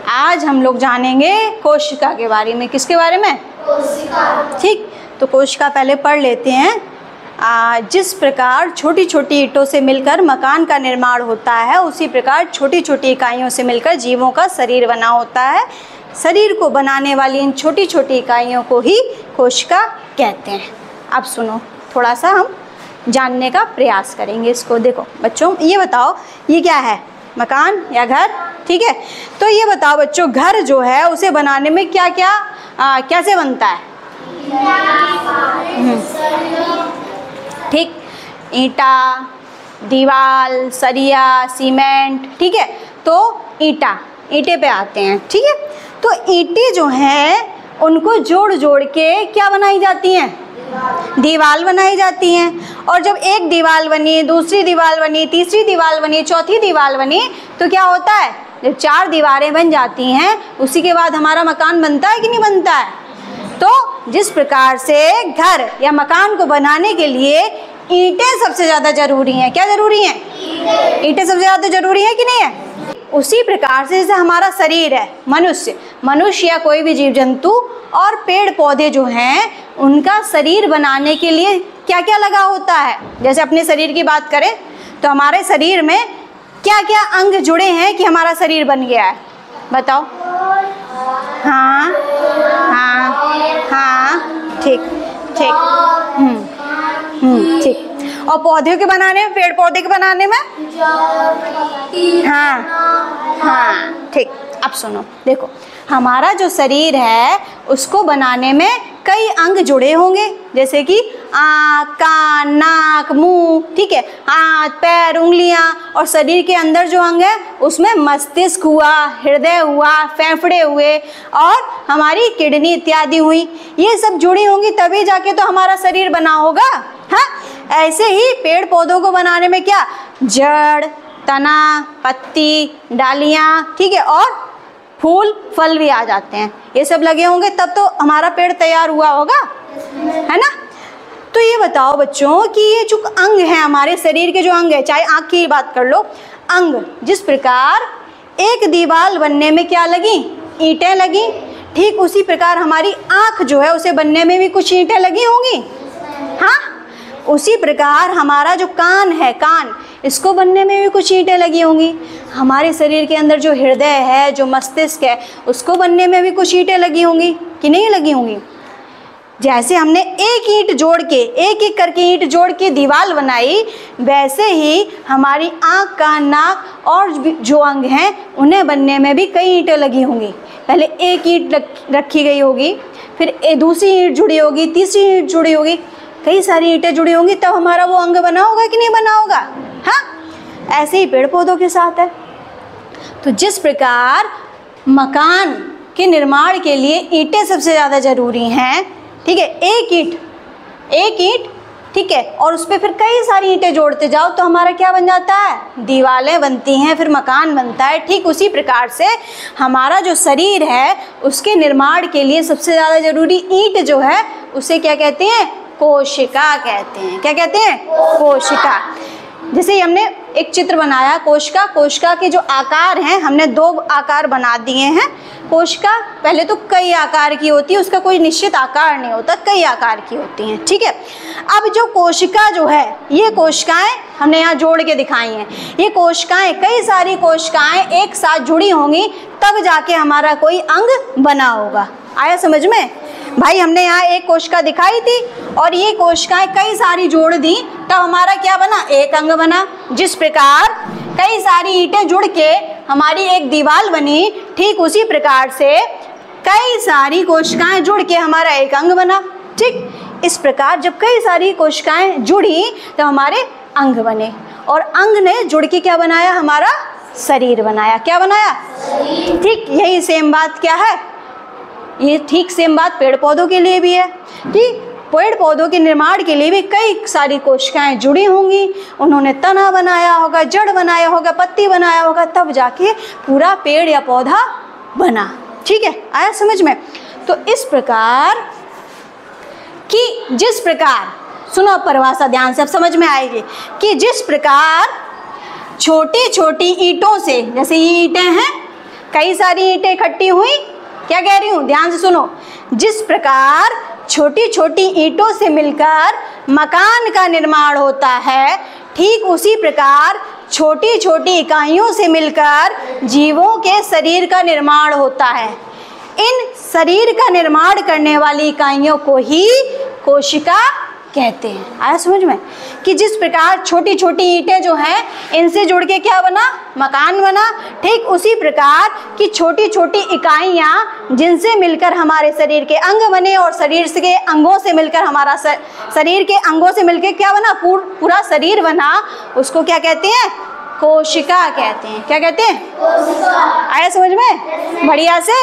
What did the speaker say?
आज हम लोग जानेंगे कोशिका के बारे में। किसके बारे में? कोशिका। ठीक, तो कोशिका पहले पढ़ लेते हैं। जिस प्रकार छोटी छोटी ईंटों से मिलकर मकान का निर्माण होता है, उसी प्रकार छोटी छोटी इकाइयों से मिलकर जीवों का शरीर बना होता है। शरीर को बनाने वाली इन छोटी छोटी इकाइयों को ही कोशिका कहते हैं। अब सुनो, थोड़ा सा हम जानने का प्रयास करेंगे इसको। देखो बच्चों, ये बताओ ये क्या है, मकान या घर? ठीक है, तो ये बताओ बच्चों, घर जो है उसे बनाने में क्या क्या कैसे बनता है? ठीक, ईंटा, दीवार, सरिया, सीमेंट। ठीक है, तो ईंटे पे आते हैं। ठीक है, तो ईंटें जो हैं उनको जोड़ जोड़ के क्या बनाई जाती हैं? दीवार बनाई जाती हैं। और जब एक दीवार बनी, दूसरी दीवार बनी, तीसरी दीवार बनी, चौथी दीवार बनी, तो क्या होता है? जब 4 दीवारें बन जाती हैं, उसी के बाद हमारा मकान बनता है कि नहीं बनता है? तो जिस प्रकार से घर या मकान को बनाने के लिए ईंटें सबसे ज़्यादा जरूरी हैं। क्या जरूरी हैं? ईंटें सबसे ज़्यादा जरूरी है कि नहीं है? उसी प्रकार से जैसे हमारा शरीर है, मनुष्य या कोई भी जीव जंतु और पेड़ पौधे जो हैं, उनका शरीर बनाने के लिए क्या क्या लगा होता है। जैसे अपने शरीर की बात करें तो हमारे शरीर में क्या क्या अंग जुड़े हैं कि हमारा शरीर बन गया है? बताओ। हाँ हाँ हाँ, ठीक ठीक, ठीक। और पौधों के बनाने में, पेड़ पौधे के बनाने में? हाँ हाँ, ठीक। अब सुनो, देखो हमारा जो शरीर है उसको बनाने में कई अंग जुड़े होंगे, जैसे कि आँख, कान, नाक, मुंह। ठीक है, हाथ, पैर, उंगलियां। और शरीर के अंदर जो अंग है उसमें मस्तिष्क हुआ, हृदय हुआ, फेफड़े हुए और हमारी किडनी इत्यादि हुई। ये सब जुड़ी होंगी तभी जाके तो हमारा शरीर बना होगा। हाँ, ऐसे ही पेड़ पौधों को बनाने में क्या? जड़, तना, पत्ती, डालियाँ। ठीक है, और फूल फल भी आ जाते हैं। ये सब लगे होंगे तब तो हमारा पेड़ तैयार हुआ होगा, है ना? तो ये बताओ बच्चों कि ये जो अंग हैं हमारे शरीर के, जो अंग है, चाहे आँख की बात कर लो, अंग जिस प्रकार एक दीवार बनने में क्या लगी? ईंटें लगी। ठीक उसी प्रकार हमारी आँख जो है उसे बनने में भी कुछ ईंटें लगी होंगी। हाँ, उसी प्रकार हमारा जो कान है, कान, इसको बनने में भी कुछ ईंटें लगी होंगी। हमारे शरीर के अंदर जो हृदय है, जो मस्तिष्क है, उसको बनने में भी कुछ ईंटें लगी होंगी कि नहीं लगी होंगी? जैसे हमने एक ईंट जोड़ के, एक एक करके ईंट जोड़ के दीवार बनाई, वैसे ही हमारी आँख, कान, नाक और जो अंग हैं उन्हें बनने में भी कई ईंटें लगी होंगी। पहले एक ईंट रखी गई होगी, फिर दूसरी ईंट जुड़ी होगी, तीसरी ईंट जुड़ी होगी, कई सारी ईंटें जुड़ी होंगी, तब हमारा वो अंग बना होगा कि नहीं बना होगा? हाँ, ऐसे ही पेड़ पौधों के साथ है। तो जिस प्रकार मकान के निर्माण के लिए ईंटें सबसे ज़्यादा ज़रूरी हैं, ठीक है, एक ईंट, ठीक है, और उस पर फिर कई सारी ईंटें जोड़ते जाओ तो हमारा क्या बन जाता है? दीवारें बनती हैं, फिर मकान बनता है। ठीक उसी प्रकार से हमारा जो शरीर है उसके निर्माण के लिए सबसे ज़्यादा ज़रूरी ईंट जो है उसे क्या कहते हैं? कोशिका कहते हैं। क्या कहते हैं? कोशिका। जैसे हमने एक चित्र बनाया कोशिका के जो आकार हैं, हमने 2 आकार बना दिए हैं। कोशिका पहले तो कई आकार की होती है, उसका कोई निश्चित आकार नहीं होता, कई आकार की होती हैं। ठीक है, अब जो कोशिका जो है, ये कोशिकाएं हमने यहाँ जोड़ के दिखाई हैं। ये कोशिकाएं, कई सारी कोशिकाएं एक साथ जुड़ी होंगी तब जाके हमारा कोई अंग बना होगा। आया समझ में? भाई हमने यहाँ एक कोशिका दिखाई थी और ये कोशिकाएं कई सारी जोड़ दी तब हमारा क्या बना? एक अंग बना। जिस प्रकार कई सारी ईंटें जुड़ के हमारी एक दीवार बनी, ठीक उसी प्रकार से कई सारी कोशिकाएं जुड़ के हमारा एक अंग बना। ठीक इस प्रकार जब कई सारी कोशिकाएं जुड़ी तो हमारे अंग बने, और अंग ने जुड़ के क्या बनाया? हमारा शरीर बनाया। क्या बनाया? ठीक यही सेम बात क्या है? ये ठीक सेम बात पेड़ पौधों के लिए भी है। ठीक पेड़ पौधों के निर्माण के लिए भी कई सारी कोशिकाएं जुड़ी होंगी, उन्होंने तना बनाया होगा, जड़ बनाया होगा, पत्ती बनाया होगा, तब जाके पूरा पेड़ या पौधा बना। ठीक है, आया समझ में? तो इस प्रकार कि जिस प्रकार, सुनो परिभाषा ध्यान से, अब समझ में आएगी कि जिस प्रकार छोटी छोटी ईंटों से, जैसे ये ईंटें हैं, कई सारी ईंटें इकट्ठी हुई। क्या कह रही हूँ, ध्यान से सुनो। जिस प्रकार छोटी छोटी ईंटों से मिलकर मकान का निर्माण होता है, ठीक उसी प्रकार छोटी छोटी इकाइयों से मिलकर जीवों के शरीर का निर्माण होता है। इन शरीर का निर्माण करने वाली इकाइयों को ही कोशिका कहते हैं। आया समझ में कि जिस प्रकार छोटी छोटी ईंटें जो हैं, इनसे जुड़ के क्या बना, मकान बना। ठीक उसी प्रकार की छोटी छोटी इकाइयाँ जिनसे मिलकर हमारे शरीर के अंग बने, और शरीर के अंगों से मिलकर हमारा शरीर के अंगों से मिलकर क्या बना, पूरा शरीर बना। उसको क्या कहते हैं, कोशिका कहते हैं। क्या कहते हैं, कोशिका। आया समझ में, बढ़िया से।